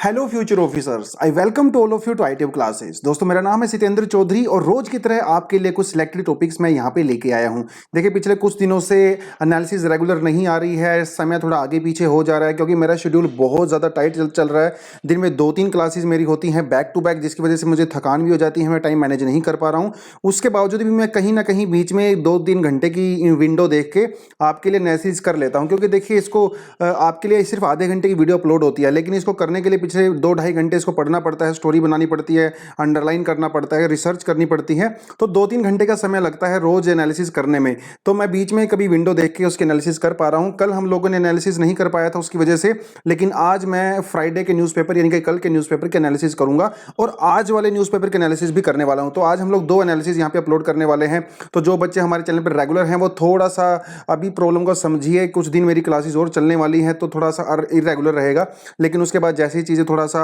Hello future officers, I welcome to all of you to ITF classes. दोस्तों, मेरा नाम है सितेंद्र चौधरी और रोज की तरह आपके लिए कुछ सिलेक्टेड टॉपिक्स मैं यहाँ पे लेके आया हूँ। देखिए, पिछले कुछ दिनों से एनालिसिस रेगुलर नहीं आ रही है, समय थोड़ा आगे पीछे हो जा रहा है क्योंकि मेरा शेड्यूल बहुत ज़्यादा टाइट चल रहा है। दिन में 2-3 क्लासेस मेरी होती हैं बैक टू बैक, जिसकी वजह से मुझे थकान भी हो जाती है, मैं टाइम मैनेज नहीं कर पा रहा हूँ। उसके बावजूद भी मैं कहीं ना कहीं बीच में 2-3 घंटे की विंडो देख के आपके लिए एनालिसिस कर लेता हूँ, क्योंकि देखिए इसको आपके लिए सिर्फ आधे घंटे की वीडियो अपलोड होती है, लेकिन इसको करने के लिए पिछले 2-2.5 घंटे इसको पढ़ना पड़ता है, स्टोरी बनानी पड़ती है, अंडरलाइन करना पड़ता है, रिसर्च करनी पड़ती है। तो 2-3 घंटे का समय लगता है रोज एनालिसिस करने में। तो मैं बीच में कभी विंडो देख के उसके एनालिसिस कर पा रहा हूँ। कल हम लोगों ने एनालिसिस नहीं कर पाया था उसकी वजह से, लेकिन आज मैं फ्राइडे के न्यूज़पेपर यानी कि कल के न्यूज़पेपर के एनालिसिस करूंगा और आज वाले न्यूज़पेपर के एनालिसिस भी करने वाला हूं। तो आज हम लोग 2 एनालिसिस यहाँ पे अपलोड करने वाले हैं। तो जो बच्चे हमारे चैनल पर रेगुलर हैं वो थोड़ा सा अभी प्रॉब्लम को समझिए। कुछ दिन मेरी क्लासेस और चलने वाली हैं तो थोड़ा सा इरेगुलर रहेगा, लेकिन उसके बाद जैसे ही चीज़ें थोड़ा सा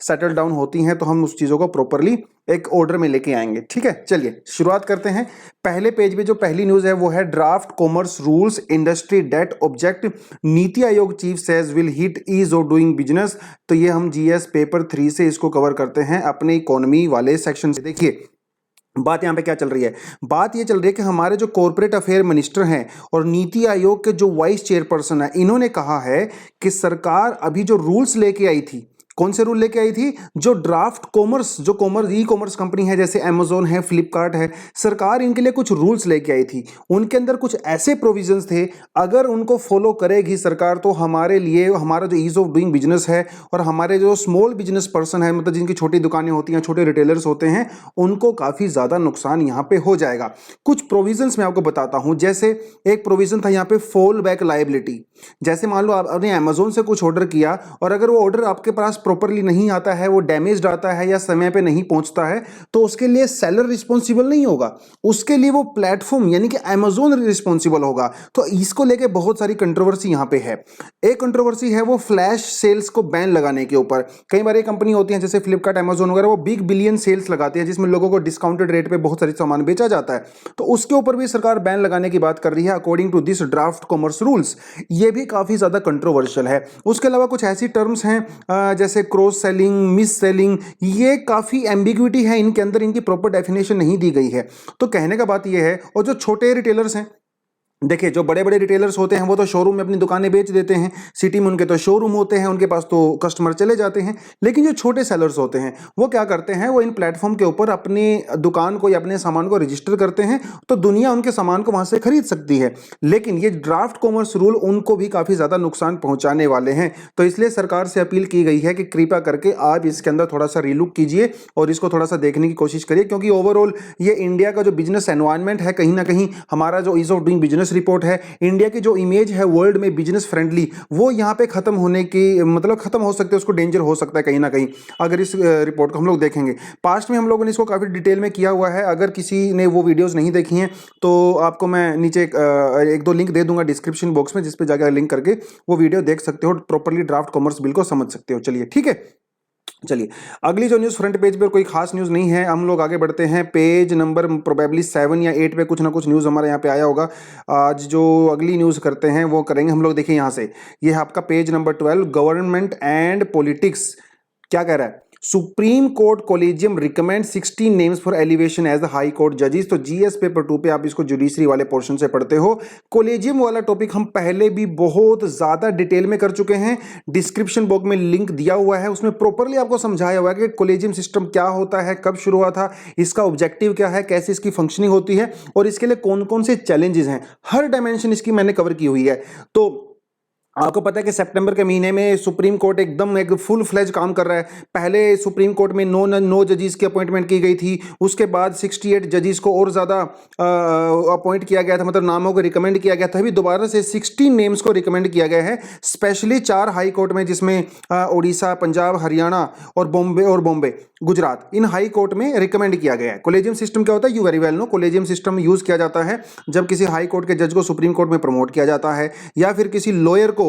सेटल डाउन होती हैं तो हम उस चीज़ों को प्रॉपरली एक ऑर्डर में लेके आएंगे। ठीक है, चलिए शुरुआत करते हैं। पहले पेज पे जो पहली न्यूज़ है वो है draft commerce rules industry date object NITI Aayog chief says will hit ease of doing business. तो ये हम जीएस पेपर 3 से इसको कवर करते हैं अपने इकोनॉमी वाले सेक्शन से। देखिए बात यहाँ पे क्या चल रही है, बात ये चल रही है कि हमारे जो कॉर्पोरेट अफेयर मिनिस्टर हैं और नीति आयोग के जो वाइस चेयरपर्सन है, इन्होंने कहा है कि सरकार अभी जो रूल्स लेके आई थी, कौन से रूल लेके आई थी, जो ड्राफ्ट कॉमर्स, जो ई कॉमर्स कंपनी है जैसे अमेजोन है, फ्लिपकार्ट है, सरकार इनके लिए कुछ रूल्स लेके आई थी। उनके अंदर कुछ ऐसे प्रोविजंस थे, अगर उनको फॉलो करेगी सरकार तो हमारे लिए, हमारा जो ईज ऑफ डूइंग बिजनेस है और हमारे जो स्मॉल बिजनेस पर्सन है, मतलब जिनकी छोटी दुकानें होती हैं, छोटे रिटेलर्स होते हैं, उनको काफ़ी ज़्यादा नुकसान यहाँ पे हो जाएगा। कुछ प्रोविजंस मैं आपको बताता हूँ। जैसे एक प्रोविजन था यहाँ पे फॉल बैक लायबिलिटी। जैसे मान लो आपने अमेजोन से कुछ ऑर्डर किया और अगर वो ऑर्डर आपके पास प्रॉपरली नहीं आता है, वो डैमेज्ड आता है या समय पे नहीं पहुंचता है, तो उसके लिए सेलर रिस्पॉन्सिबल नहीं होगा, उसके लिए वो प्लेटफॉर्म यानी कि अमेजोन रिस्पॉन्सिबल होगा। तो इसको लेके बहुत सारी कंट्रोवर्सी यहाँ पे है। एक कंट्रोवर्सी है वो फ्लैश सेल्स को बैन लगाने के ऊपर। कई बार ये कंपनी होती है जैसे फ्लिपकार्ट, अमेजोन वगैरह, वो बिग बिलियन सेल्स लगाती है जिसमें लोगों को डिस्काउंटेड रेट पे बहुत सारी सामान बेचा जाता है। तो उसके ऊपर भी सरकार बैन लगाने की बात कर रही है according to this draft commerce rules. ये भी काफी ज्यादा कंट्रोवर्शियल है। उसके अलावा कुछ ऐसी टर्म्स हैं जैसे क्रॉस सेलिंग, मिस सेलिंग, ये काफी एम्बिग्विटी है इनके अंदर, इनकी प्रॉपर डेफिनेशन नहीं दी गई है। तो कहने का बात यह है, और जो छोटे रिटेलर्स हैं, देखिए जो बड़े बड़े रिटेलर्स होते हैं वो तो शोरूम में अपनी दुकानें बेच देते हैं, सिटी में उनके तो शोरूम होते हैं, उनके पास तो कस्टमर चले जाते हैं। लेकिन जो छोटे सेलर्स होते हैं वो क्या करते हैं, वो इन प्लेटफॉर्म के ऊपर अपनी दुकान को या अपने सामान को रजिस्टर करते हैं, तो दुनिया उनके सामान को वहां से खरीद सकती है। लेकिन ये ड्राफ्ट कॉमर्स रूल उनको भी काफी ज्यादा नुकसान पहुंचाने वाले हैं। तो इसलिए सरकार से अपील की गई है कि कृपया करके आप इसके अंदर थोड़ा सा रीलुक कीजिए और इसको थोड़ा सा देखने की कोशिश करिए, क्योंकि ओवरऑल ये इंडिया का जो बिजनेस एनवायरमेंट है, कहीं ना कहीं हमारा जो ease of doing business report है, इंडिया की जो इमेज है वर्ल्ड में बिजनेस फ्रेंडली, वो यहां पे खत्म होने की, मतलब खत्म हो सकते हैं, उसको डेंजर हो सकता है कहीं ना कहीं अगर इस रिपोर्ट को हम लोग देखेंगे। पास्ट में हम लोगों ने इसको काफी डिटेल में किया हुआ है। अगर किसी ने वो वीडियोस नहीं देखी हैं तो आपको मैं नीचे एक दो लिंक दे दूंगा डिस्क्रिप्शन बॉक्स में, जिस पे जाकर लिंक करके वो वीडियो देख सकते हो, प्रॉपर्ली ड्राफ्ट कॉमर्स बिल को समझ सकते हो। चलिए ठीक है, चलिए अगली जो न्यूज़, फ्रंट पेज पर कोई खास न्यूज़ नहीं है, हम लोग आगे बढ़ते हैं। पेज नंबर प्रोबेबली 7 या 8 पे कुछ ना कुछ न्यूज़ हमारे यहाँ पे आया होगा। आज जो अगली न्यूज़ करते हैं वो करेंगे हम लोग। देखिए यहाँ से, ये है आपका page number 12, government and politics. क्या कह रहा है, Supreme Court collegium recommend 16 names for elevation as High Court जजेस। तो जीएस पेपर 2 पे आप इसको जुडिशरी वाले पोर्शन से पढ़ते हो। कोलिजियम वाला टॉपिक हम पहले भी बहुत ज्यादा डिटेल में कर चुके हैं, डिस्क्रिप्शन बॉक्स में लिंक दिया हुआ है, उसमें प्रॉपरली आपको समझाया हुआ है कि कोलिजियम सिस्टम क्या होता है, कब शुरू हुआ था, इसका ऑब्जेक्टिव क्या है, कैसे इसकी फंक्शनिंग होती है और इसके लिए कौन कौन से चैलेंजेस हैं। हर डायमेंशन इसकी मैंने कवर की हुई है। तो आपको पता है कि सितंबर के महीने में सुप्रीम कोर्ट एकदम एक फुल फ्लेज काम कर रहा है। पहले सुप्रीम कोर्ट में 9 जजेस की अपॉइंटमेंट की गई थी, उसके बाद 68 जजेस को और ज़्यादा अपॉइंट किया गया था, मतलब नामों को रिकमेंड किया गया था। अभी दोबारा से 16 नेम्स को रिकमेंड किया गया है, स्पेशली 4 हाई कोर्ट में, जिसमें उड़ीसा, पंजाब, हरियाणा और बॉम्बे गुजरात, इन हाई कोर्ट में रिकमेंड किया गया है। कोलेजियम सिस्टम क्या होता है, you very well know. Collegium system use किया जाता है जब किसी हाई कोर्ट के जज को सुप्रीम कोर्ट में प्रमोट किया जाता है या फिर किसी लॉयर को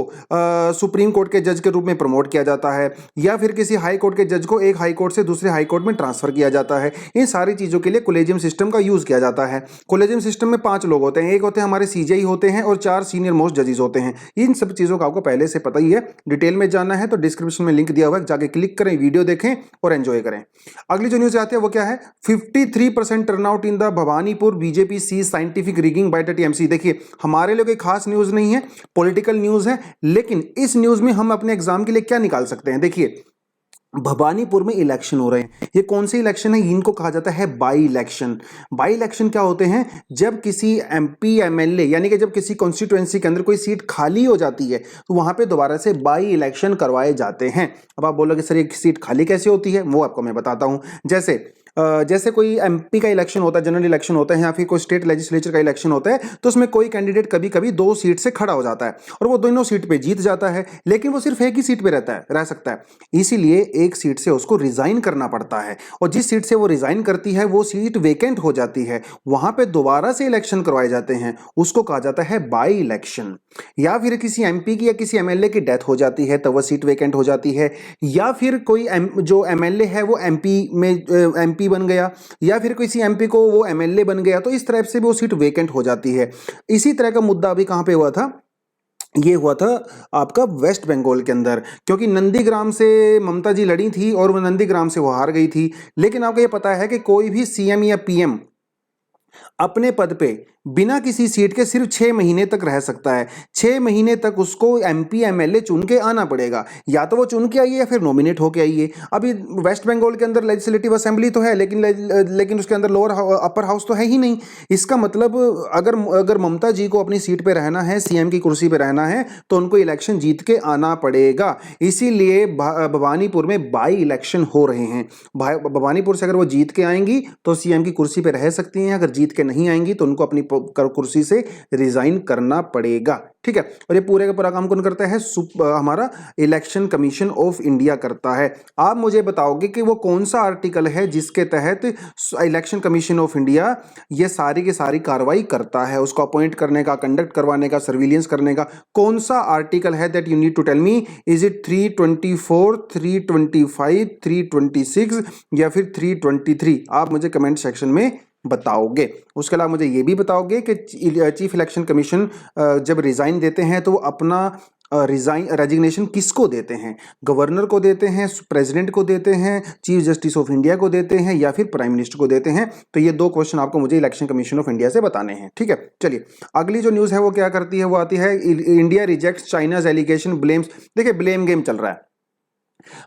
सुप्रीम कोर्ट के जज के रूप में प्रमोट किया जाता है, या फिर किसी हाई कोर्ट के जज को एक हाई कोर्ट से दूसरे हाई कोर्ट में ट्रांसफर किया जाता है। इन सारी चीज़ों के लिए कोलेजियम सिस्टम का यूज़ किया जाता है। कोलेजियम सिस्टम में 5 लोग होते हैं, एक होते हैं हमारे सीजेई होते हैं और 4 सीनियर मोस्ट जजेस होते हैं। इन सब चीज़ों का आपको पहले से पता ही है। डिटेल में जानना है तो डिस्क्रिप्शन में लिंक दिया हुआ है, जाके क्लिक करें, वीडियो देखें और एंजॉय करें। अगली जो न्यूज़ आती है वो क्या है, 53% turnout in the Bhawanipur BJP sees scientific rigging by the TMC. देखिए हमारे लिए कोई खास न्यूज़ नहीं है, पॉलिटिकल न्यूज़ है, लेकिन इस न्यूज़ में हम अपने एग्जाम के लिए क्या निकाल सकते हैं। देखिए भवानीपुर में इलेक्शन हो रहे हैं। ये कौन से इलेक्शन है, इनको कहा जाता है बाई इलेक्शन। बाई इलेक्शन क्या होते हैं, जब किसी एमपी एमएलए यानी कि जब किसी कॉन्स्टिट्यूएंसी के अंदर कोई सीट खाली हो जाती है तो वहां पे दोबारा से बाई इलेक्शन करवाए जाते हैं। अब आप बोलोगे सर ये सीट खाली कैसे होती है, वो आपको मैं बताता हूं। जैसे कोई एमपी का इलेक्शन होता है, जनरल इलेक्शन होता है, या फिर कोई स्टेट लेजिस्लेचर का इलेक्शन होता है, तो उसमें कोई कैंडिडेट कभी कभी 2 सीट से खड़ा हो जाता है और वो दोनों सीट पे जीत जाता है, लेकिन वो सिर्फ एक ही सीट पे रह सकता है। इसीलिए एक सीट से उसको रिजाइन करना पड़ता है, और जिस सीट से वो रिजाइन करती है वो सीट वेकेंट हो जाती है, वहां पे दोबारा से इलेक्शन करवाए जाते हैं, उसको कहा जाता है बाई इलेक्शन। या फिर किसी एमपी की या किसी एमएलए की डेथ हो जाती है तो वह सीट वेकेंट हो जाती है, या फिर कोई जो एमएलए है वो एमपी बन गया, या फिर किसी एमपी को वो एमएलए बन गया, तो इस तरह से भी वो सीट वेकेंट हो जाती है। इसी तरह का मुद्दा अभी कहां पे हुआ था, ये हुआ था आपका वेस्ट बंगाल के अंदर, क्योंकि नंदीग्राम से ममता जी लड़ी थी और वो नंदीग्राम से वो हार गई थी। लेकिन आपको ये पता है कि कोई भी सीएम या पीएम अपने पद पे बिना किसी सीट के सिर्फ 6 महीने तक रह सकता है। 6 महीने तक उसको एमपी एमएलए चुन के आना पड़ेगा, या तो वो चुन के आइए या फिर नॉमिनेट होके आइए। अभी वेस्ट बंगाल के अंदर लेजिस्लेटिव असेंबली तो है, लेकिन उसके अंदर लोअर अपर हाउस तो है ही नहीं। इसका मतलब अगर ममता जी को अपनी सीट पे रहना है, सीएम की कुर्सी पे रहना है, तो उनको इलेक्शन जीत के आना पड़ेगा। इसीलिए भवानीपुर में बाई इलेक्शन हो रहे हैं। भवानीपुर से अगर वो जीत के आएंगी तो सीएम की कुर्सी पे रह सकती हैं, अगर जीत के नहीं आएंगी तो उनको अपनी कुर्सी से रिजाइन करना पड़ेगा। ठीक है, और ये पूरे का पूरा काम कौन करता है, हमारा इलेक्शन कमीशन ऑफ इंडिया करता है। आप मुझे बताओगे कि वो कौन सा आर्टिकल है जिसके तहत इलेक्शन कमीशन ऑफ इंडिया ये सारी की सारी कार्रवाई करता है, उसको अपॉइंट करने का, कंडक्ट करवाने का, सर्विलियंस करने का। कौन सा आर्टिकल है, that you need to tell me. Is it 324, 325, 326 या फिर 323? आप मुझे कमेंट सेक्शन में बताओगे। उसके अलावा मुझे ये भी बताओगे कि चीफ इलेक्शन कमीशन जब रिजाइन देते हैं तो अपना रेजिग्नेशन किसको देते हैं, गवर्नर को देते हैं, प्रेसिडेंट को देते हैं, चीफ जस्टिस ऑफ इंडिया को देते हैं, या फिर प्राइम मिनिस्टर को देते हैं? तो ये 2 क्वेश्चन आपको मुझे इलेक्शन कमीशन ऑफ इंडिया से बताने हैं। ठीक है, चलिए अगली जो न्यूज़ है वो क्या करती है, वो आती है India rejects China's allegation blames. देखिए ब्लेम गेम चल रहा है।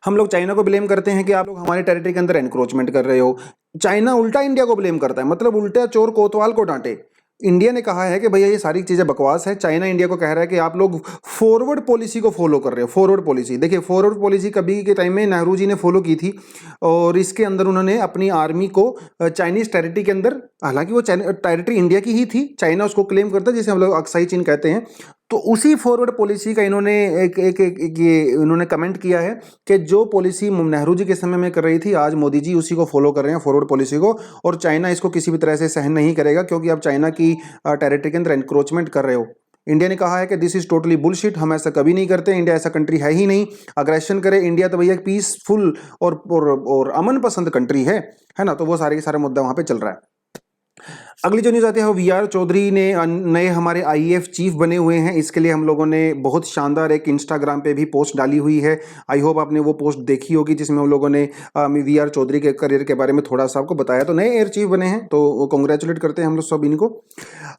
हम लोग चाइना को ब्लेम करते हैं कि आप लोग हमारे टेरिटरी के अंदर एनक्रोचमेंट कर रहे हो। चाइना उल्टा इंडिया को ब्लेम करता है, मतलब उल्टा चोर कोतवाल को डांटे। इंडिया ने कहा है कि भैया ये सारी चीजें बकवास है। चाइना इंडिया को कह रहा है कि आप लोग फॉरवर्ड पॉलिसी को फॉलो कर रहे हो। फॉरवर्ड पॉलिसी, देखिए फॉरवर्ड पॉलिसी कभी के टाइम में नेहरू जी ने फॉलो की थी, और इसके अंदर उन्होंने अपनी आर्मी को चाइनीज टेरिटरी के अंदर, हालांकि वो टेरिटरी इंडिया की ही थी, चाइना उसको क्लेम करता है, जिसे हम लोग अक्साई चीन कहते हैं। तो उसी फॉरवर्ड पॉलिसी का इन्होंने ये इन्होंने कमेंट किया है कि जो पॉलिसी नेहरू जी के समय में कर रही थी, आज मोदी जी उसी को फॉलो कर रहे हैं, फॉरवर्ड पॉलिसी को, और चाइना इसको किसी भी तरह से सहन नहीं करेगा, क्योंकि आप चाइना की टेरिटरी के अंदर एनक्रोचमेंट कर रहे हो। इंडिया ने कहा है कि दिस इज टोटली बुलशिट, हम ऐसा कभी नहीं करते, इंडिया ऐसा कंट्री है ही नहीं। अग्रेशन करे इंडिया तो भैया पीसफुल और अमन पसंद कंट्री है ना। तो वो सारे के सारे मुद्दा वहां पे चल रहा है। अगली जो न्यूज़ आती है वो वी आर चौधरी ने नए हमारे आईएएफ चीफ बने हुए हैं। इसके लिए हम लोगों ने बहुत शानदार एक इंस्टाग्राम पे भी पोस्ट डाली हुई है। आई होप आपने वो पोस्ट देखी होगी, जिसमें हम लोगों ने वी आर चौधरी के करियर के बारे में थोड़ा सा आपको बताया। तो नए एयर चीफ बने हैं, तो कॉन्ग्रेचुलेट करते हैं हम लोग सब इनको।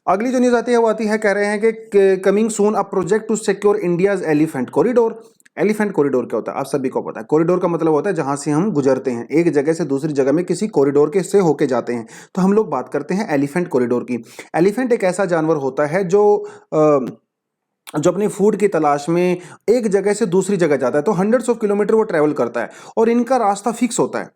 अगली जो न्यूज़ आती है वो आती है, कह रहे हैं कि coming soon a project to secure India's elephant corridor. Elephant corridor क्या होता है आप सभी को पता है। कॉरिडोर का मतलब होता है जहां से हम गुजरते हैं, एक जगह से दूसरी जगह में किसी कॉरिडोर के से होके जाते हैं। तो हम लोग बात करते हैं एलिफेंट कॉरिडोर की। एलिफेंट एक ऐसा जानवर होता है जो अपनी फूड की तलाश में एक जगह से दूसरी जगह जाता है, तो हंड्रेड्स ऑफ किलोमीटर वो ट्रेवल करता है, और इनका रास्ता फिक्स होता है।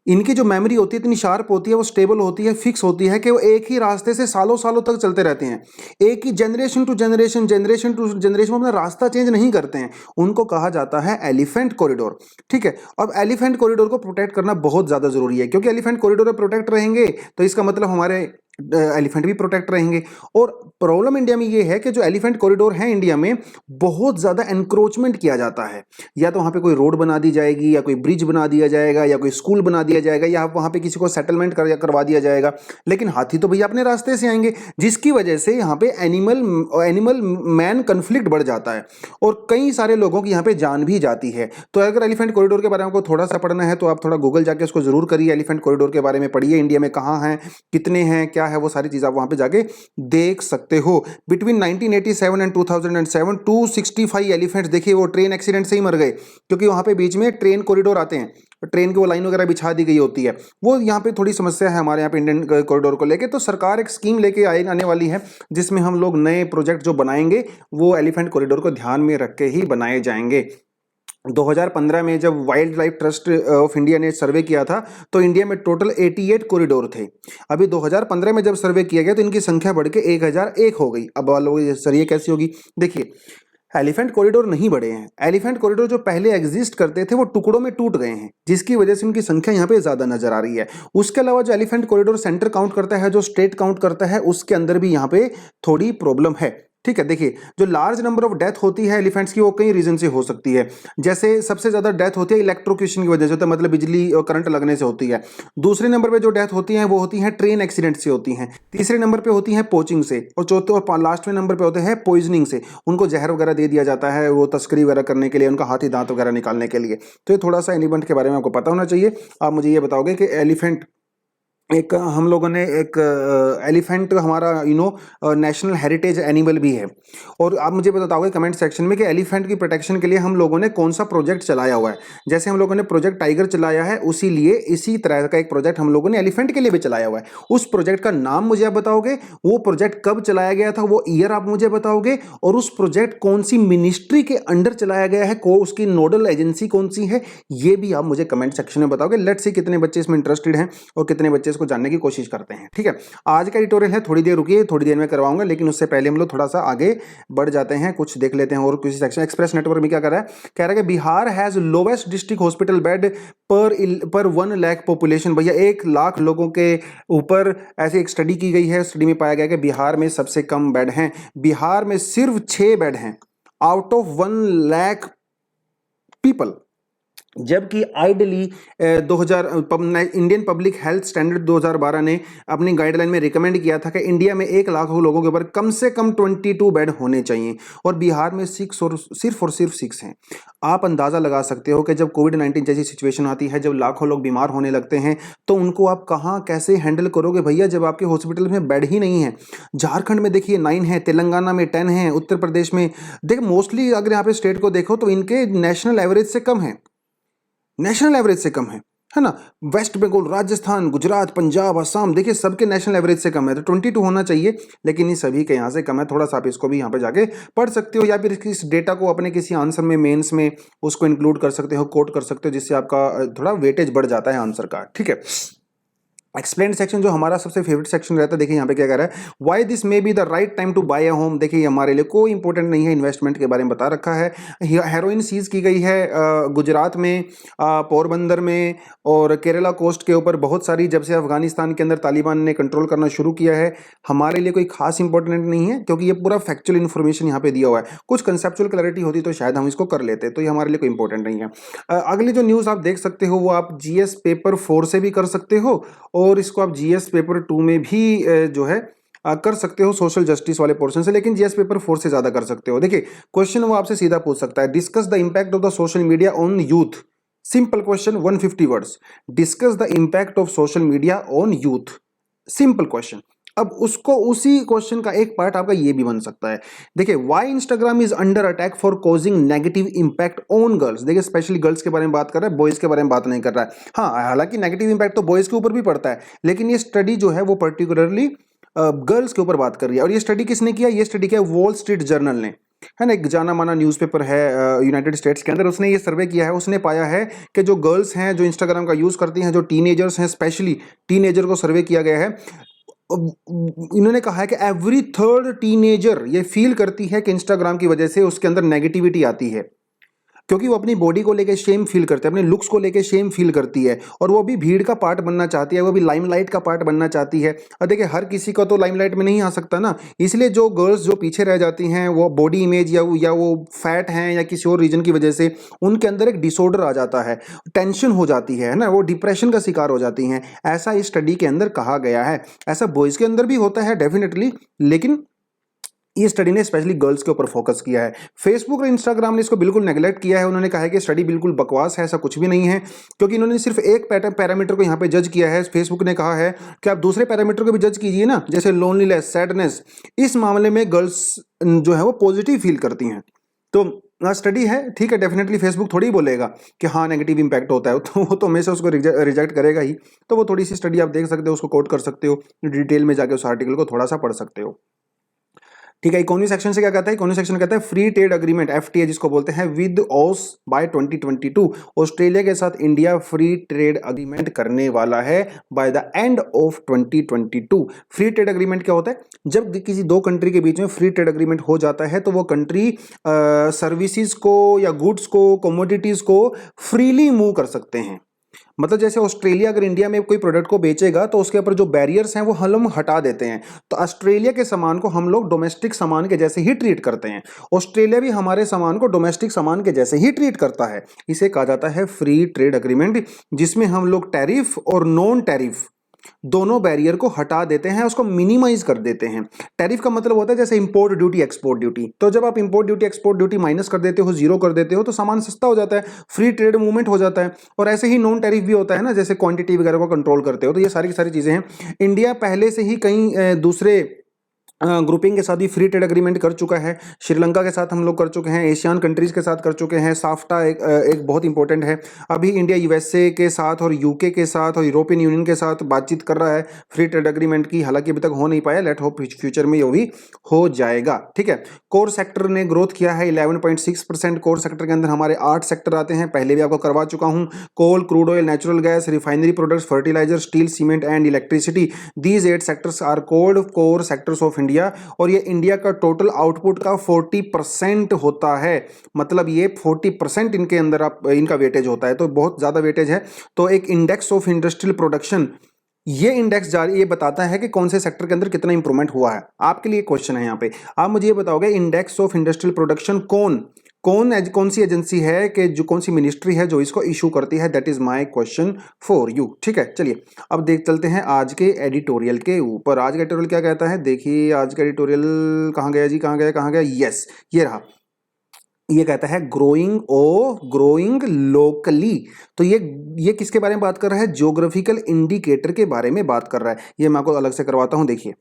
इनकी जो मेमोरी होती है इतनी शार्प होती है, वो स्टेबल होती है, फिक्स होती है कि वो एक ही रास्ते से सालों सालों तक चलते रहते हैं। एक ही जनरेशन टू जनरेशन वो अपना रास्ता चेंज नहीं करते हैं। उनको कहा जाता है एलिफेंट कॉरिडोर। ठीक है, अब एलिफेंट कॉरिडोर को प्रोटेक्ट करना बहुत ज़्यादा जरूरी है, क्योंकि एलिफेंट कॉरिडोर में प्रोटेक्ट रहेंगे तो इसका मतलब हमारे एलिफेंट भी प्रोटेक्ट रहेंगे। और प्रॉब्लम इंडिया में ये है कि जो एलिफेंट कॉरिडोर है इंडिया में, बहुत ज़्यादा एनक्रोचमेंट किया जाता है। या तो वहाँ पे कोई रोड बना दी जाएगी, या कोई ब्रिज बना दिया जाएगा, या कोई स्कूल बना दिया जाएगा, या वहाँ पे किसी को सेटलमेंट करवा दिया जाएगा। लेकिन हाथी तो भैया अपने रास्ते से आएंगे, जिसकी वजह से यहाँ पे एनिमल मैन कन्फ्लिक्ट बढ़ जाता है और कई सारे लोगों की यहाँ पे जान भी जाती है। तो अगर एलिफेंट कॉरिडोर के बारे में आपको थोड़ा सा पढ़ना है तो आप थोड़ा गूगल जाके उसको जरूर करिए, एलिफेंट कॉरिडोर के बारे में पढ़िए, इंडिया में कहाँ हैं, कितने हैं, क्या है, वो सारी चीज़ आप वहाँ पे जाके देख सकते हो। बिटवीन 1987 एंड 2007 265 एलिफेंट्स, देखिए वो ट्रेन एक्सीडेंट से ही मर गए, क्योंकि वहाँ पे बीच में ट्रेन कॉरिडोर आते हैं, ट्रेन की वो लाइन वगैरह बिछा दी गई होती है। वो यहाँ पे थोड़ी समस्या है हमारे यहाँ पे इंडियन कॉरिडोर को लेके। तो सरकार एक स्कीम लेके आने वाली है जिसमें हम लोग नए प्रोजेक्ट जो बनाएंगे वो एलिफेंट कॉरिडोर को ध्यान में रख के ही बनाए जाएंगे। 2015 में जब wild life trust of India ने सर्वे किया था तो इंडिया में टोटल 88 कॉरिडोर थे। अभी 2015 में जब सर्वे किया गया तो इनकी संख्या बढ़ के 1001 हो गई। अब लोग सर ये कैसी होगी? देखिए, एलिफेंट कॉरिडोर नहीं बढ़े हैं, एलिफेंट कॉरिडोर जो पहले एग्जिस्ट करते थे वो टुकड़ों में टूट गए हैं, जिसकी वजह से उनकी संख्या यहाँ पे ज्यादा नजर आ रही है। उसके अलावा जो एलिफेंट कॉरिडोर सेंटर काउंट करता है, जो स्टेट काउंट करता है, उसके अंदर भी यहाँ पे थोड़ी प्रॉब्लम है। ठीक है, देखिए जो लार्ज नंबर ऑफ डेथ होती है एलिफेंट्स की वो कई रीजन से हो सकती है। जैसे सबसे ज्यादा डेथ होती है इलेक्ट्रोक्यूशन की वजह से, होता है मतलब बिजली और करंट लगने से होती है। दूसरे नंबर पे जो डेथ होती है वो होती है ट्रेन एक्सीडेंट से होती हैं। तीसरे नंबर पे होती है पोचिंग से, और चौथे और लास्ट में नंबर पे होते हैं पॉइजनिंग से। उनको जहर वगैरह दे दिया जाता है वो तस्करी वगैरह करने के लिए, उनका हाथी दांत वगैरह निकालने के लिए। तो ये थोड़ा सा एलिफेंट के बारे में आपको पता होना चाहिए। आप मुझे ये बताओगे कि एलिफेंट एक हम लोगों ने एक एलिफेंट हमारा नेशनल हेरिटेज एनिमल भी है। और आप मुझे बताओगे कमेंट सेक्शन में कि एलिफेंट की प्रोटेक्शन के लिए हम लोगों ने कौन सा प्रोजेक्ट चलाया हुआ है। जैसे हम लोगों ने प्रोजेक्ट टाइगर चलाया है, उसी लिए इसी तरह का एक प्रोजेक्ट हम लोगों ने एलिफेंट के लिए भी चलाया हुआ है। उस प्रोजेक्ट का नाम मुझे आप बताओगे, वो प्रोजेक्ट कब चलाया गया था, वो ईयर आप मुझे बताओगे, और उस प्रोजेक्ट कौन सी मिनिस्ट्री के अंडर चलाया गया है, उसकी नोडल एजेंसी कौन सी है, ये भी आप मुझे कमेंट सेक्शन में बताओगे। लेट्स सी कितने बच्चे इसमें इंटरेस्टेड हैं और कितने बच्चे इसको जानने की कोशिश करते हैं। ठीक है, आज का ट्यूटोरियल है, थोड़ी देर रुकिए, थोड़ी देर में करवाऊंगा, लेकिन उससे पहले हम लोग थोड़ा सा आगे बढ़ जाते हैं, कुछ देख लेते हैं। और किसी सेक्शन एक्सप्रेस नेटवर्क में क्या कर रहा है, कह रहा है कि Bihar has lowest district hospital bed पर 1 लाख पॉपुलेशन। भैया 1 लाख लोगों के ऊपर ऐसी एक स्टडी की गई है, स्टडी में पाया गया कि बिहार में सबसे कम बेड हैं। बिहार में सिर्फ 6 बेड हैं आउट ऑफ 1 लाख पीपल। जबकि ideally 2000 Indian public health standard 2012 ने अपनी गाइडलाइन में रिकमेंड किया था कि इंडिया में 1 लाख लोगों के ऊपर कम से कम 22 बेड होने चाहिए, और बिहार में 6 और सिर्फ 6 हैं। आप अंदाजा लगा सकते हो कि जब कोविड-19 जैसी सिचुएशन आती है, जब लाखों लोग बीमार होने लगते हैं, तो उनको आप कहाँ कैसे हैंडल करोगे भैया, जब आपके हॉस्पिटल में बेड ही नहीं है। झारखंड में देखिए 9 है, तेलंगाना में 10 है, उत्तर प्रदेश में देखिए मोस्टली अगर यहाँ पे स्टेट को देखो तो इनके नेशनल एवरेज से कम है, नेशनल एवरेज से कम है ना। वेस्ट बंगाल, राजस्थान, गुजरात, पंजाब, असम, देखिए सबके नेशनल एवरेज से कम है। तो 22 होना चाहिए, लेकिन इन सभी के यहाँ से कम है। थोड़ा सा आप इसको भी यहाँ पे जाके पढ़ सकते हो, या फिर इस डेटा को अपने किसी आंसर में मेंस में उसको इंक्लूड कर सकते हो, कोट कर सकते हो, जिससे आपका थोड़ा वेटेज बढ़ जाता है आंसर का। ठीक है, एक्सप्लेन सेक्शन जो हमारा सबसे फेवरेट सेक्शन रहता है। देखिए यहाँ पे क्या कह रहा है, why this may be the right time to buy a home. देखिए हमारे लिए कोई इंपॉर्टेंट नहीं है, इन्वेस्टमेंट के बारे में बता रखा है। हेरोइन सीज की गई है गुजरात में, पोरबंदर में और केरला कोस्ट के ऊपर बहुत सारी, जब से अफगानिस्तान के अंदर तालिबान ने कंट्रोल करना शुरू किया है। हमारे लिए कोई खास इंपॉर्टेंट नहीं है, क्योंकि ये पूरा फैक्चुअल इन्फॉर्मेशन यहाँ पे दिया हुआ है। कुछ कंसेप्चुअल क्लैरिटी होती तो शायद हम इसको कर लेते, तो ये हमारे लिए कोई इंपॉर्टेंट नहीं है। अगली जो न्यूज़ आप देख सकते हो वो आप जीएस पेपर 4 से भी कर सकते हो, और इसको आप जीएस पेपर 2 में भी जो है कर सकते हो, सोशल जस्टिस वाले पोर्शन से, लेकिन जीएस पेपर 4 से ज्यादा कर सकते हो। देखिए क्वेश्चन वो आपसे सीधा पूछ सकता है, discuss the impact of the social media on youth. Simple question, 150 words, discuss the impact of social media on youth, simple question. अब उसको उसी क्वेश्चन का एक पार्ट आपका ये भी बन सकता है। देखिए, why Instagram is under attack for causing negative impact on girls. देखिए स्पेशली गर्ल्स के बारे में बात कर रहा है, बॉयज के बारे में बात नहीं कर रहा है। हाँ, हालांकि नेगेटिव इंपैक्ट तो बॉयज के ऊपर भी पड़ता है, लेकिन ये स्टडी जो है वो पर्टिकुलरली गर्ल्स के ऊपर बात कर रही है। और ये स्टडी किसने किया? ये स्टडी किया वॉल स्ट्रीट जर्नल ने, है ना, एक जाना माना न्यूज़पेपर है यूनाइटेड स्टेट्स के अंदर। उसने ये सर्वे किया है, उसने पाया है कि जो गर्ल्स हैं जो इंस्टाग्राम का यूज़ करती हैं, जो टीनेजर्स हैं, स्पेशली टीनेजर को सर्वे किया गया है, इन्होंने कहा है कि एवरी थर्ड टीनेजर ये फील करती है कि इंस्टाग्राम की वजह से उसके अंदर नेगेटिविटी आती है। क्योंकि वो अपनी बॉडी को लेके शेम फील करते हैं, अपने लुक्स को लेके शेम फील करती है, और वो भी भीड़ का पार्ट बनना चाहती है, वो भी लाइमलाइट का पार्ट बनना चाहती है। और देखिए हर किसी को तो लाइमलाइट में नहीं आ सकता ना, इसलिए जो गर्ल्स जो पीछे रह जाती हैं वो बॉडी इमेज या वो फैट हैं या किसी और रीजन की वजह से उनके अंदर एक डिसऑर्डर आ जाता है, टेंशन हो जाती है ना, वो डिप्रेशन का शिकार हो जाती हैं, ऐसा इस स्टडी के अंदर कहा गया है। ऐसा बॉयज के अंदर भी होता है डेफिनेटली, लेकिन ये स्टडी ने स्पेशली गर्ल्स के ऊपर फोकस किया है। फेसबुक और इंस्टाग्राम ने इसको बिल्कुल नेगलेक्ट किया है, उन्होंने कहा है कि स्टडी बिल्कुल बकवास है, ऐसा कुछ भी नहीं है, क्योंकि इन्होंने सिर्फ एक पैरामीटर को यहाँ पे जज किया है। फेसबुक ने कहा है कि आप दूसरे पैरामीटर को भी जज कीजिए ना, जैसे लोनलीनेस, सैडनेस, इस मामले में गर्ल्स जो है वो पॉजिटिव फील करती हैं। तो स्टडी है, ठीक है, डेफिनेटली फेसबुक थोड़ी बोलेगा कि हाँ नेगेटिव इंपैक्ट होता है, तो वो तो हमेशा उसको रिजेक्ट करेगा ही। तो वो थोड़ी सी स्टडी आप देख सकते हो, उसको कोट कर सकते हो, डिटेल में जाके उस आर्टिकल को थोड़ा सा पढ़ सकते हो। ठीक है, इकोनॉमी सेक्शन से क्या कहता है, इकोनॉमी सेक्शन कहता है फ्री ट्रेड एग्रीमेंट एफटीए जिसको बोलते हैं विद ओस बाय 2022, ऑस्ट्रेलिया के साथ इंडिया फ्री ट्रेड एग्रीमेंट करने वाला है by the end of 2022। Free trade agreement क्या होता है, जब किसी दो कंट्री के बीच में फ्री ट्रेड एग्रीमेंट हो जाता है तो वो कंट्री सर्विसेज को या गुड्स को, कमोडिटीज को फ्रीली मूव कर सकते हैं। मतलब जैसे ऑस्ट्रेलिया अगर इंडिया में कोई प्रोडक्ट को बेचेगा तो उसके ऊपर जो बैरियर्स हैं वो हम हटा देते हैं, तो ऑस्ट्रेलिया के सामान को हम लोग डोमेस्टिक सामान के जैसे ही ट्रीट करते हैं, ऑस्ट्रेलिया भी हमारे सामान को डोमेस्टिक सामान के जैसे ही ट्रीट करता है। इसे कहा जाता है फ्री ट्रेड एग्रीमेंट, जिसमें हम लोग टैरिफ और नॉन टैरिफ दोनों बैरियर को हटा देते हैं, उसको मिनिमाइज कर देते हैं। टैरिफ का मतलब होता है जैसे इंपोर्ट ड्यूटी, एक्सपोर्ट ड्यूटी, तो जब आप import duty export duty minus कर देते हो, जीरो कर देते हो, तो सामान सस्ता हो जाता है, फ्री ट्रेड मूवमेंट हो जाता है। और ऐसे ही नॉन टैरिफ भी होता है ना, जैसे क्वांटिटी वगैरह को कंट्रोल करते हो, तो ये सारी की सारी चीजें हैं। इंडिया पहले से ही कई दूसरे ग्रुपिंग के साथ भी फ्री ट्रेड एग्रीमेंट कर चुका है, श्रीलंका के साथ हम लोग कर चुके हैं, एशियन कंट्रीज के साथ कर चुके हैं, साफ्टा एक बहुत इंपॉर्टेंट है। अभी इंडिया यूएसए के साथ और यूके के साथ और यूरोपियन यूनियन के साथ बातचीत कर रहा है फ्री ट्रेड एग्रीमेंट की, हालांकि अभी तक हो नहीं पाया, लेट होप फ्यूचर में ये भी हो जाएगा। ठीक है, कोर सेक्टर ने ग्रोथ किया है 11.6%। कोर सेक्टर के अंदर हमारे 8 सेक्टर आते हैं, पहले भी आपको करवा चुका हूं, coal, crude oil, natural gas, refinery products, fertiliser, steel, cement and electricity. These 8 sectors are called core sectors of India, और ये इंडिया का टोटल आउटपुट का 40% होता है। मतलब ये 40% इनके अंदर इनका वेटेज होता है, तो बहुत ज्यादा वेटेज है। तो एक इंडेक्स ऑफ इंडस्ट्रियल प्रोडक्शन, ये इंडेक्स जारी ये बताता है कि कौन से सेक्टर के अंदर कितना इंप्रूवमेंट हुआ है। आपके लिए क्वेश्चन है यहाँ पे, आप मुझे ये बताओगे इंडेक्स ऑफ इंडस्ट्रियल प्रोडक्शन कौन सी एजेंसी है, कि जो कौन सी मिनिस्ट्री है जो इसको इशू करती है, that is my question for you. ठीक है, चलिए अब देख चलते हैं आज के एडिटोरियल के ऊपर। आज का एडिटोरियल क्या कहता है, देखिए आज का एडिटोरियल कहाँ गया जी, कहाँ गया, यस ये रहा। ये कहता है ग्रोइंग लोकली। तो ये किसके बारे में बात कर रहा है, ज्योग्राफिकल इंडिकेटर के बारे में बात कर रहा है। ये मैं आपको अलग से करवाता हूं। देखिए,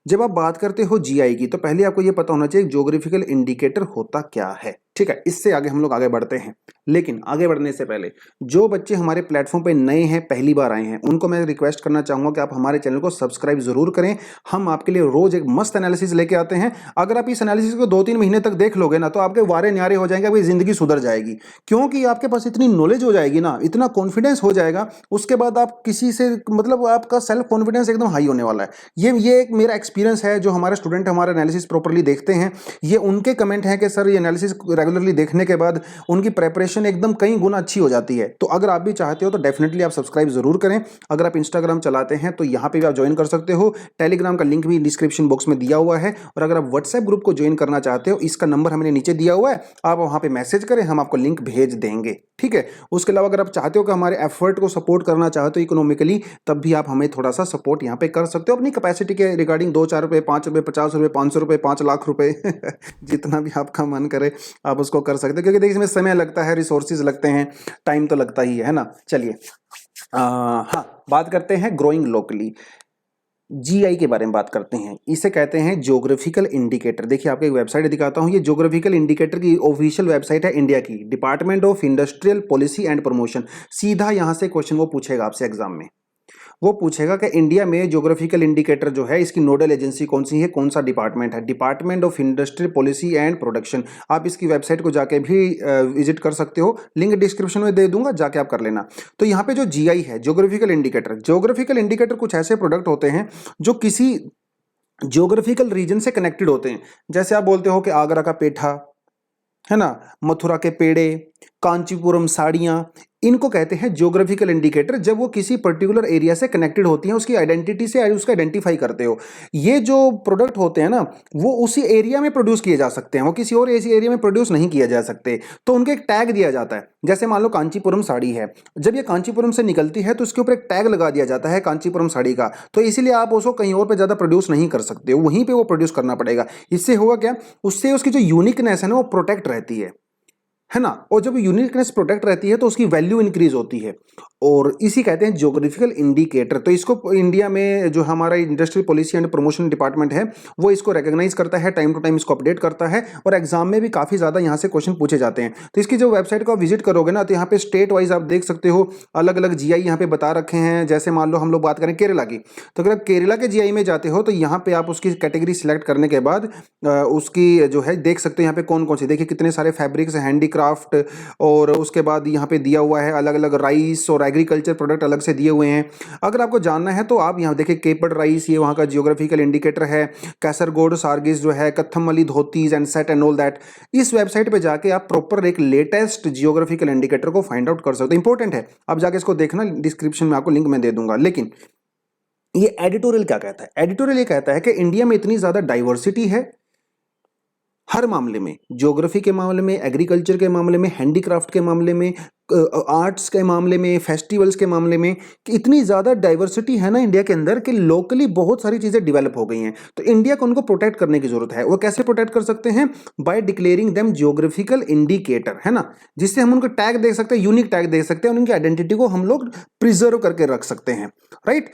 जब आप बात करते हो जीआई की, तो पहले आपको ये पता होना चाहिए ज्योग्राफिकल इंडिकेटर होता क्या है। ठीक है, इससे आगे हम लोग आगे बढ़ते हैं, लेकिन आगे बढ़ने से पहले जो बच्चे हमारे प्लेटफॉर्म पे नए हैं, पहली बार आए हैं, उनको मैं रिक्वेस्ट करना चाहूंगा कि आप हमारे चैनल को सब्सक्राइब जरूर करें। हम आपके लिए रोज एक मस्त एनालिसिस लेके आते हैं। अगर आप इस एनालिसिस को 2-3 महीने तक देख लोगे ना, तो आपके वारे न्यारे हो जाएंगे, आपकी जिंदगी सुधर जाएगी, क्योंकि आपके पास इतनी नॉलेज हो जाएगी ना, इतना कॉन्फिडेंस हो जाएगा, उसके बाद आप किसी से मतलब आपका सेल्फ कॉन्फिडेंस एकदम हाई होने वाला है। ये एक मेरा एक्सपीरियंस है। जो हमारे स्टूडेंट हमारा एनालिसिस प्रॉपरली देखते हैं, ये उनके कमेंट है कि सर ये एनालिसिस रेगुलरली देखने के बाद उनकी प्रेपरेशन एकदम कई गुना अच्छी हो जाती है। तो अगर आप भी चाहते हो तो डेफिनेटली आप सब्सक्राइब जरूर करें। अगर आप इंस्टाग्राम चलाते हैं तो यहां पे भी आप ज्वाइन कर सकते हो, टेलीग्राम का लिंक भी डिस्क्रिप्शन बॉक्स में दिया हुआ है, और अगर आप व्हाट्सएप ग्रुप को ज्वाइन करना चाहते हो, इसका नंबर हमने नीचे दिया हुआ है, आप वहां पे मैसेज करें, हम आपको लिंक भेज देंगे। ठीक है, उसके अलावा अगर आप चाहते हो कि हमारे एफर्ट को सपोर्ट करना चाहते हो इकोनॉमिकली, तब भी आप हमें थोड़ा सा सपोर्ट यहाँ पे कर सकते हो अपनी कैपेसिटी के रिगार्डिंग। 2-4 रुपए, 5 रुपए, 50 रुपए, 500 रुपए, 5 लाख रुपए जितना भी आपका मन करे आप उसको कर सकते हो, क्योंकि देखिए इसमें समय लगता है, रिसोर्सेज लगते हैं, टाइम तो लगता ही है ना। चलिए हाँ, बात करते हैं ग्रोइंग लोकली, जीआई के बारे में बात करते हैं। इसे कहते हैं ज्योग्राफिकल इंडिकेटर। देखिए आपको एक वेबसाइट दिखाता हूं, ये ज्योग्राफिकल इंडिकेटर की ऑफिशियल वेबसाइट है इंडिया की, department of industrial policy and promotion. सीधा यहां से क्वेश्चन वो पूछेगा आपसे एग्जाम में, वो पूछेगा कि इंडिया में ज्योग्राफिकल इंडिकेटर जो है इसकी नोडल एजेंसी कौन सी है, कौन सा डिपार्टमेंट है, department of industry policy and production. आप इसकी वेबसाइट को जाके भी विजिट कर सकते हो, लिंक डिस्क्रिप्शन में दे दूंगा, जाके आप कर लेना। तो यहाँ पे जो जीआई है, ज्योग्राफिकल इंडिकेटर कुछ ऐसे प्रोडक्ट होते हैं जो किसी ज्योग्राफिकल रीजन से कनेक्टेड होते हैं। जैसे आप बोलते हो कि आगरा का पेठा, है ना, मथुरा के पेड़े, कांचीपुरम साड़ियाँ, इनको कहते हैं ज्योग्राफिकल इंडिकेटर। जब वो किसी पर्टिकुलर एरिया से कनेक्टेड होती हैं, उसकी आइडेंटिटी से उसका आइडेंटिफाई करते हो। ये जो प्रोडक्ट होते हैं ना, वो उसी एरिया में प्रोड्यूस किए जा सकते हैं, वो किसी और ऐसी एरिया में प्रोड्यूस नहीं किया जा सकते। तो उनके एक टैग दिया जाता है। जैसे मान लो कांचीपुरम साड़ी है, जब ये कांचीपुरम से निकलती है तो उसके ऊपर एक टैग लगा दिया जाता है कांचीपुरम साड़ी का। तो इसीलिए आप उसको कहीं और पे ज़्यादा प्रोड्यूस नहीं कर सकते हो, वहीं पे वो प्रोड्यूस करना पड़ेगा। इससे होगा क्या, उससे उसकी जो यूनिकनेस है ना वो प्रोटेक्ट रहती है ना। और जब यूनिकनेस प्रोटेक्ट रहती है तो उसकी वैल्यू इंक्रीज होती है, और इसी कहते हैं ज्योग्राफिकल इंडिकेटर। तो इसको इंडिया में जो हमारा industrial policy and promotion department है वो इसको रिकॉग्नाइज करता है, टाइम टू टाइम इसको अपडेट करता है, और एग्जाम में भी काफ़ी ज़्यादा यहाँ से क्वेश्चन पूछे जाते हैं। तो इसकी जो वेबसाइट को आप विजिट करोगे ना, तो यहाँ पे स्टेट वाइज आप देख सकते हो अलग अलग जीआई यहाँ पे बता रखे हैं। जैसे मान लो हम लोग बात करें केरला की, तो अगर आप केरला के जीआई में जाते हो तो यहाँ पे आप उसकी कैटेगरी सिलेक्ट करने के बाद उसकी जो है देख सकते हो यहाँ पे कौन कौन सी, देखिए कितने सारे फैब्रिक्स, हैंडीक्राफ्ट, और उसके बाद यहाँ पे दिया हुआ है अलग अलग राइस और एग्रीकल्चर प्रोडक्ट अलग से दिए हुए हैं। अगर आपको जानना है तो आप यहाँ देखिए केपड़ राइस, ये वहाँ का जियोग्राफिकल इंडिकेटर है। कैसरगोड सारगिस जो है, Kuthampully dhotis and set and all that. इस वेबसाइट पे जाके आप प्रॉपर एक लेटेस्ट जियोग्राफिकल इंडिकेटर को फाइंड आउट कर सकते हो। इंपॉर्टेंट है, आप जाके इसको देखना, डिस्क्रिप्शन में आपको लिंक मैं दे दूंगा। लेकिन ये एडिटोरियल क्या कहता है, एडिटोरियल ये कहता है कि इंडिया में इतनी ज्यादा डाइवर्सिटी है हर मामले में, ज्योग्राफी के मामले में, एग्रीकल्चर के मामले में, हैंडीक्राफ्ट के मामले में, आर्ट्स के मामले में, फेस्टिवल्स के मामले में, कि इतनी ज़्यादा डाइवर्सिटी है ना इंडिया के अंदर कि लोकली बहुत सारी चीज़ें डेवलप हो गई हैं। तो इंडिया को उनको प्रोटेक्ट करने की जरूरत है। वो कैसे प्रोटेक्ट कर सकते हैं, by declaring them geographical indicator, है ना, जिससे हम उनको टैग दे सकते हैं, यूनिक टैग दे सकते हैं, और उनकी आइडेंटिटी को हम लोग प्रिजर्व करके रख सकते हैं, राइट।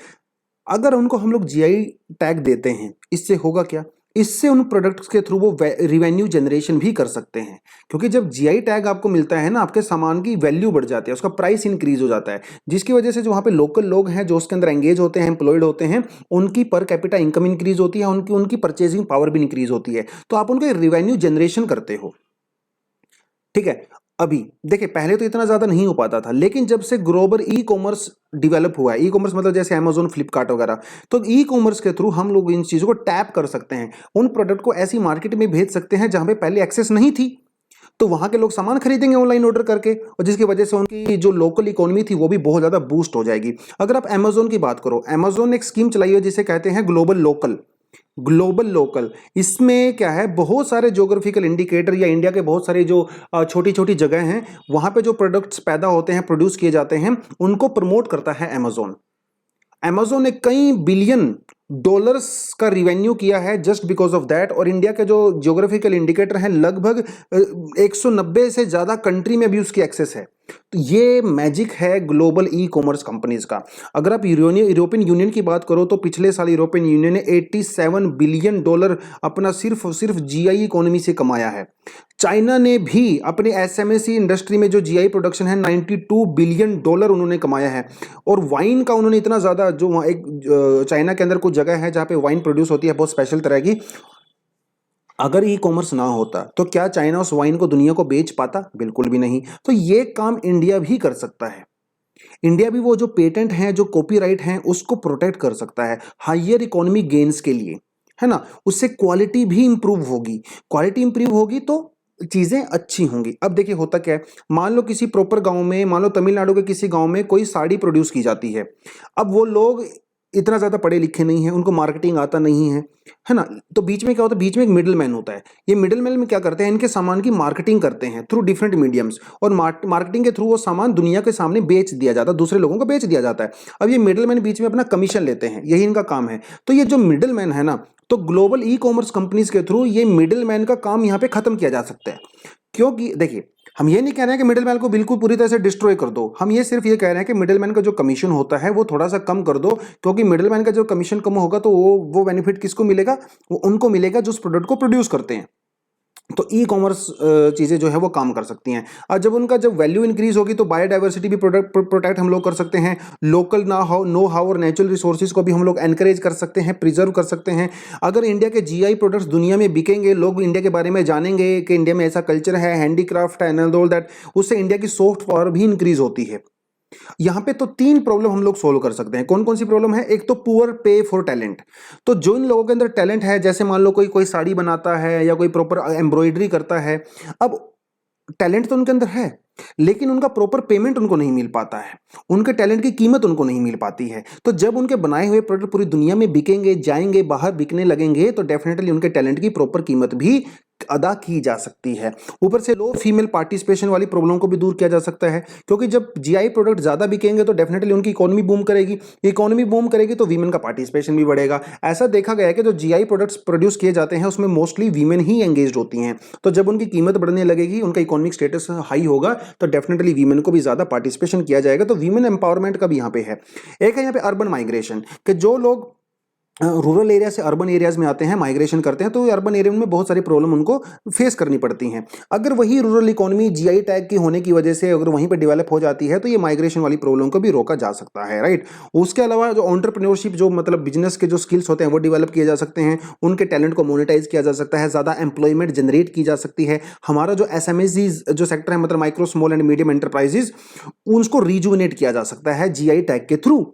अगर उनको हम लोग जीआई टैग देते हैं, इससे होगा क्या, इससे उन प्रोडक्ट्स के थ्रू वो रिवेन्यू जनरेशन भी कर सकते हैं। क्योंकि जब जीआई टैग आपको मिलता है ना, आपके सामान की वैल्यू बढ़ जाती है, उसका प्राइस इंक्रीज हो जाता है, जिसकी वजह से जो वहाँ पे लोकल लोग हैं जो उसके अंदर एंगेज होते हैं, एम्प्लॉयड होते हैं, उनकी पर कैपिटा इनकम इंक्रीज होती है, उनकी उनकी परचेजिंग पावर भी इंक्रीज होती है। तो आप उनके रिवेन्यू जनरेशन करते हो, ठीक है। अभी देखिए, पहले तो इतना ज्यादा नहीं हो पाता था, लेकिन जब से ग्लोबल ई कॉमर्स डेवलप हुआ है, ई कॉमर्स मतलब जैसे अमेजोन, फ्लिपकार्ट वगैरह, तो ई कॉमर्स के थ्रू हम लोग इन चीजों को टैप कर सकते हैं, उन प्रोडक्ट को ऐसी मार्केट में भेज सकते हैं जहां पे पहले एक्सेस नहीं थी। तो वहां के लोग सामान खरीदेंगे ऑनलाइन ऑर्डर करके, और जिसकी वजह से उनकी जो लोकल इकोनॉमी थी वो भी बहुत ज्यादा बूस्ट हो जाएगी। अगर आप अमेजोन की बात करो, अमेजोन ने एक स्कीम चलाई है जिसे कहते हैं ग्लोबल लोकल। ग्लोबल लोकल, इसमें क्या है, बहुत सारे ज्योग्राफिकल इंडिकेटर या इंडिया के बहुत सारे जो छोटी छोटी जगह हैं वहां पे जो प्रोडक्ट्स पैदा होते हैं, प्रोड्यूस किए जाते हैं, उनको प्रमोट करता है अमेजोन। अमेजोन ने कई बिलियन डॉलर्स का रिवेन्यू किया है जस्ट बिकॉज ऑफ दैट। और इंडिया के जो ज्योग्राफिकल इंडिकेटर हैं लगभग 190 से ज्यादा कंट्री में भी उसकी एक्सेस है। तो ये मैजिक है ग्लोबल ई कॉमर्स कंपनीज का। अगर आप यूरोपियन यूनियन की बात करो तो पिछले साल यूरोपियन यूनियन ने 87 बिलियन डॉलर अपना सिर्फ और सिर्फ जीआई इकोनॉमी से कमाया है। चाइना ने भी अपने एसएमएसी इंडस्ट्री में जो जीआई प्रोडक्शन है 92 बिलियन डॉलर उन्होंने कमाया है। और वाइन का उन्होंने इतना ज़्यादा, जो वहाँ एक चाइना के अंदर कुछ जगह है जहाँ पे वाइन प्रोड्यूस होती है बहुत स्पेशल तरह की, अगर ई कॉमर्स ना होता तो क्या चाइना उस वाइन को दुनिया को बेच पाता, बिल्कुल भी नहीं। तो ये काम इंडिया भी कर सकता है। इंडिया भी वो जो पेटेंट हैं, जो कॉपीराइट हैं, उसको प्रोटेक्ट कर सकता है हायर इकोनॉमी गेन्स के लिए, है ना। उससे क्वालिटी भी इंप्रूव होगी, क्वालिटी इंप्रूव होगी तो चीजें अच्छी होंगी। अब देखिए होता क्या है, मान लो किसी प्रॉपर गांव में, मान लो तमिलनाडु के किसी गांव में कोई साड़ी प्रोड्यूस की जाती है। अब वो लोग इतना ज्यादा पढ़े लिखे नहीं है, उनको मार्केटिंग आता नहीं है ना। तो बीच में क्या होता है, बीच में एक मिडिल मैन होता है। ये मिडिल मैन में क्या करते हैं, इनके सामान की मार्केटिंग करते हैं थ्रू डिफरेंट मीडियम्स, और मार्केटिंग के थ्रू वो सामान दुनिया के सामने बेच दिया जाता है, दूसरे लोगों को बेच दिया जाता है। अब ये मिडिल मैन बीच में अपना कमीशन लेते हैं, यही इनका काम है। तो ये जो मिडिल मैन है ना, तो ग्लोबल ई कॉमर्स कंपनीज के थ्रू ये मिडिल मैन का काम यहाँ पे खत्म किया जा सकता है। क्योंकि देखिए, हम ये नहीं कह रहे हैं कि मिडिल मैन को बिल्कुल पूरी तरह से डिस्ट्रॉय कर दो, हम ये सिर्फ ये कह रहे हैं कि मिडिल मैन का जो कमीशन होता है वो थोड़ा सा कम कर दो। क्योंकि मिडिल मैन का जो कमीशन कम होगा तो वो बेनिफिट किसको मिलेगा, वो उनको मिलेगा जो उस प्रोडक्ट को प्रोड्यूस करते हैं। तो ई कॉमर्स चीज़ें जो है वो काम कर सकती हैं। और जब वैल्यू इंक्रीज होगी तो बायोडाइवर्सिटी भी प्रोटेक्ट हम लोग कर सकते हैं। लोकल नो हाउ और नेचुरल रिसोर्सेज को भी हम लोग एनकरेज कर सकते हैं, प्रिजर्व कर सकते हैं। अगर इंडिया के जीआई प्रोडक्ट्स दुनिया में बिकेंगे, लोग इंडिया के बारे में जानेंगे कि इंडिया में ऐसा कल्चर है, हैंडीक्राफ्ट है एंड ऑल दैट, उससे इंडिया की सॉफ्ट पावर भी इंक्रीज होती है। यहां पे तो 3 प्रॉब्लम हम लोग सोल्व कर सकते हैं। कौन कौन सी प्रॉब्लम है, एक तो पुअर पे फॉर टैलेंट। तो जो इन लोगों के अंदर टैलेंट है, जैसे मान लो कोई साड़ी बनाता है या कोई प्रॉपर एम्ब्रॉयडरी करता है, अब टैलेंट तो उनके अंदर है, लेकिन उनका प्रॉपर पेमेंट उनको नहीं मिल पाता है, उनके टैलेंट की कीमत उनको नहीं मिल पाती है। तो जब उनके बनाए हुए प्रोडक्ट पूरी दुनिया में बिकेंगे, जाएंगे, बाहर बिकने लगेंगे, तो डेफिनेटली उनके टैलेंट की प्रॉपर कीमत भी अदा की जा सकती है। ऊपर से लो फीमेल पार्टिसिपेशन वाली प्रॉब्लम को भी दूर किया जा सकता है, क्योंकि जब जीआई प्रोडक्ट ज्यादा बिकेंगे तो डेफिनेटली उनकी इकोनॉमी बूम करेगी, इकोनॉमी बूम करेगी तो वीमेन का पार्टिसिपेशन भी बढ़ेगा। ऐसा देखा गया है कि जो जीआई प्रोडक्ट्स प्रोड्यूस किए जाते हैं उसमें मोस्टली वीमेन ही एंगेज होती हैं। तो जब उनकी कीमत बढ़ने लगेगी, उनका इकोनॉमिक स्टेटस हाई होगा, तो डेफिनेटली वीमेन को भी ज्यादा पार्टिसिपेशन किया जाएगा। तो वीमेन एम्पावरमेंट का भी यहाँ पे है। एक है यहाँ पे अर्बन माइग्रेशन, कि जो लोग रूरल एरिया से अर्बन एरियाज में आते हैं, माइग्रेशन करते हैं, तो अर्बन एरिया में बहुत सारी प्रॉब्लम उनको फेस करनी पड़ती हैं। अगर वही रूरल इकोनॉमी जीआई टैग की होने की वजह से अगर वहीं पर डेवलप हो जाती है, तो ये माइग्रेशन वाली प्रॉब्लम को भी रोका जा सकता है, राइट। उसके अलावा जो एंटरप्रेन्योरशिप, जो मतलब बिजनेस के जो स्किल्स होते हैं वो डेवलप किए जा सकते हैं, उनके टैलेंट को मोनेटाइज किया जा सकता है, ज़्यादा एम्प्लॉयमेंट जनरेट की जा सकती है। हमारा जो एसएमईज जो सेक्टर है, मतलब micro small and medium enterprises, उनको रिजुविनेट किया जा सकता है जीआई टैग के थ्रू।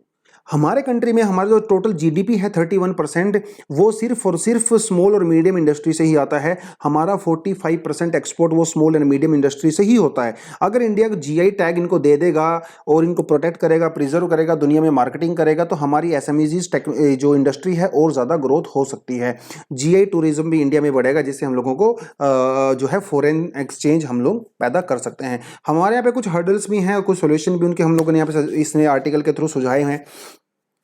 हमारे कंट्री में हमारा जो टोटल जीडीपी है 31%, वो सिर्फ और सिर्फ स्मॉल और मीडियम इंडस्ट्री से ही आता है। हमारा 45% एक्सपोर्ट वो स्मॉल एंड मीडियम इंडस्ट्री से ही होता है। अगर इंडिया को जीआई टैग इनको दे देगा और इनको प्रोटेक्ट करेगा, प्रिजर्व करेगा, दुनिया में मार्केटिंग करेगा, तो हमारी एसएमईज जो इंडस्ट्री है और ज़्यादा ग्रोथ हो सकती है। जीआई टूरिज्म भी इंडिया में बढ़ेगा, जिससे हम लोगों को जो है फॉरेन एक्सचेंज हम लोग पैदा कर सकते हैं। हमारे यहाँ पे कुछ हर्डल्स भी हैं और कुछ सोल्यूशन भी उनके हम लोगों ने यहाँ पे इस नए आर्टिकल के थ्रू सुझाए हैं।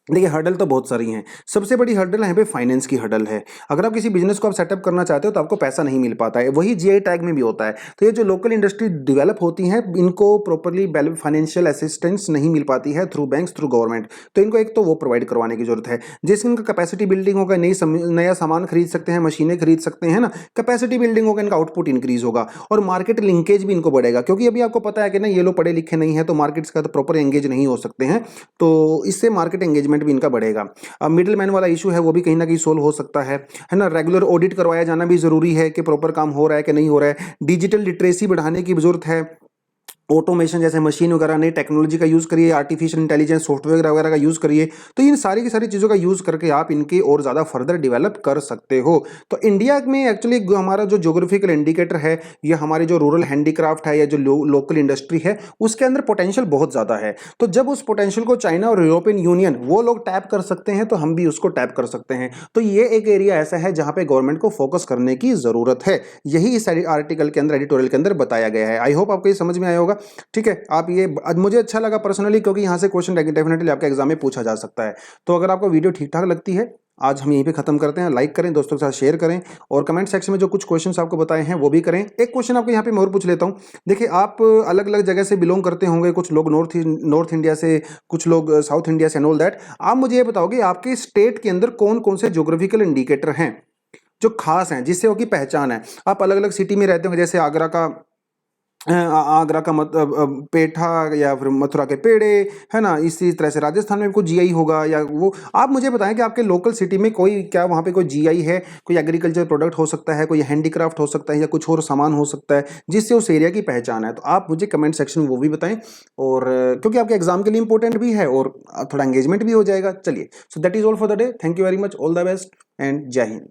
देखिए, हर्डल तो बहुत सारी हैं। सबसे बड़ी हर्डल यहाँ पे फाइनेंस की हर्डल है। अगर आप किसी बिजनेस को आप सेटअप करना चाहते हो तो आपको पैसा नहीं मिल पाता है, वही जीआई टैग में भी होता है। तो ये जो लोकल इंडस्ट्री डेवलप होती हैं, इनको प्रॉपरली फाइनेंशियल असिस्टेंस नहीं मिल पाती है थ्रू बैंक्स, थ्रू गवर्नमेंट। तो इनको एक तो वो प्रोवाइड करवाने की जरूरत है, जिससे इनका कैपेसिटी बिल्डिंग होगा, नया सामान खरीद सकते हैं, मशीनें खरीद सकते हैं ना, कैपेसिटी बिल्डिंग होगा, इनका आउटपुट इंक्रीज होगा और मार्केट लिंकेज भी इनको बढ़ेगा। क्योंकि अभी आपको पता है कि ना, ये लोग पढ़े लिखे नहीं है, तो मार्केट्स का तो प्रॉपर एंगेज नहीं हो सकते हैं, तो इससे मार्केट एंगेजमेंट भी इनका बढ़ेगा। अब मिडिल मैन वाला इशू है, वो भी कहीं ना कहीं सोल्व हो सकता है ना। रेगुलर ऑडिट करवाया जाना भी जरूरी है कि प्रॉपर काम हो रहा है कि नहीं हो रहा है। डिजिटल लिटरेसी बढ़ाने की जरूरत है। ऑटोमेशन जैसे मशीन वगैरह, नई टेक्नोलॉजी का यूज़ करिए, आर्टिफिशियल इंटेलिजेंस सॉफ्टवेयर वगैरह का यूज़ करिए। तो इन सारी की सारी चीज़ों का यूज़ करके आप इनके और ज़्यादा फर्दर डेवलप कर सकते हो। तो इंडिया में एक्चुअली हमारा जो ज्योग्राफिकल इंडिकेटर है, या हमारी जो रूरल हैंडीक्राफ्ट है, या जो लोकल इंडस्ट्री है, उसके अंदर पोटेंशियल बहुत ज़्यादा है। तो जब उस पोटेंशियल को चाइना और यूरोपियन यूनियन वो लोग टैप कर सकते हैं, तो हम भी उसको टैप कर सकते हैं। तो ये एक एरिया ऐसा है जहाँ पे गवर्नमेंट को फोकस करने की ज़रूरत है। यही इस आर्टिकल के अंदर, एडिटोरियल के अंदर बताया गया है। आई होप आपको ये समझ में आया होगा। ठीक है, आप ये मुझे अच्छा लगा पर्सनली, क्योंकि यहाँ से क्वेश्चन डेफिनेटली आपके एग्जाम में पूछा जा सकता है। तो अगर आपको वीडियो ठीक ठाक लगती है, आज हम यहीं पे खत्म करते हैं। लाइक करें, दोस्तों के साथ शेयर करें, और कमेंट सेक्शन में जो कुछ क्वेश्चंस आपको बताए हैं वो भी करें। एक क्वेश्चन आपको यहाँ पे मैं और पूछ लेता हूँ। देखिए, आप अलग अलग जगह से बिलोंग करते होंगे, कुछ लोग नॉर्थ इंडिया से, कुछ लोग साउथ इंडिया से, एंड ऑल दैट। आप मुझे ये बताओगे, आपके स्टेट के अंदर कौन कौन से ज्योग्राफिकल इंडिकेटर हैं जो खास हैं, जिससे उसकी पहचान है। आप अलग अलग सिटी में रहते होंगे, जैसे आगरा का पेठा, या फिर मथुरा के पेड़े, है ना। इसी तरह से राजस्थान में कोई जीआई होगा, या वो आप मुझे बताएं कि आपके लोकल सिटी में कोई, क्या वहाँ पे कोई जीआई है, कोई एग्रीकल्चर प्रोडक्ट हो सकता है, कोई हैंडीक्राफ्ट हो सकता है, या कुछ और सामान हो सकता है जिससे उस एरिया की पहचान है। तो आप मुझे कमेंट सेक्शन में वो भी बताएं, और क्योंकि आपके एग्जाम के लिए इंपॉर्टेंट भी है और थोड़ा एंगेजमेंट भी हो जाएगा। चलिए, so that is all for the day. Thank you very much, all the best and जय हिंद।